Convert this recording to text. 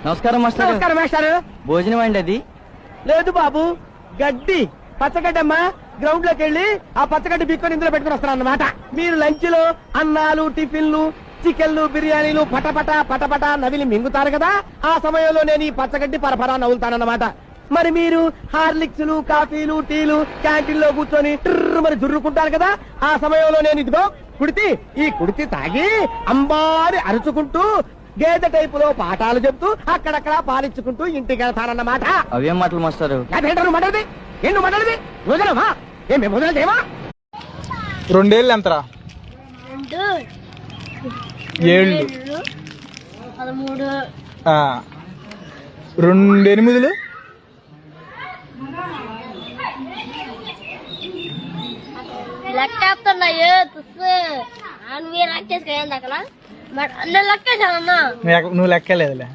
నమస్కారం మాస్టర్. నమస్కారం మాస్టారు. భోజనం అండి అది? లేదు బాబు, గడ్డి పచ్చగడ్డమ్మా. గ్రౌండ్ లోకి వెళ్ళి ఆ పచ్చగడ్డి బిక్కొని ఇందులో పెట్టుకుని వస్తాను అన్నమాట. మీరు లంచ్ లో అన్నాలు, టిఫిన్లు, చికెన్లు, బిర్యానీలు పటపట పటపట నవిలి మింగుతారు కదా, ఆ సమయంలో నేను ఈ పచ్చగడ్డి పరపరా నవ్వులుతానన్నమాట. మరి మీరు హార్లిక్స్లు, కాఫీలు, టీలు క్యాంటీన్ లో కూర్చొని మరి జుర్రుకుంటారు కదా, ఆ సమయంలో నేను ఇదిగో ఈ కుడితి తాగి అంబారి అరుచుకుంటూ గేదె టైపులో పాఠాలు చెప్తూ అక్కడక్కడ పాలించుకుంటూ ఇంటికి వెళ్తానన్నమాట. అవేం మాటలు మాస్టారు? మాట్లాడది ఏంటి మాట్లాడది? వదలమా? ఏం వదలదేమా? 2 ఏళ్ళు ఎంతరా? 7 13 2 8 లెక్కేస్తున్నాయో నువ్వే లెక్కేసుకో. ఏంది అక్కడ లెక్కేసానన్నా? నువ్వు లెక్కలేదులే.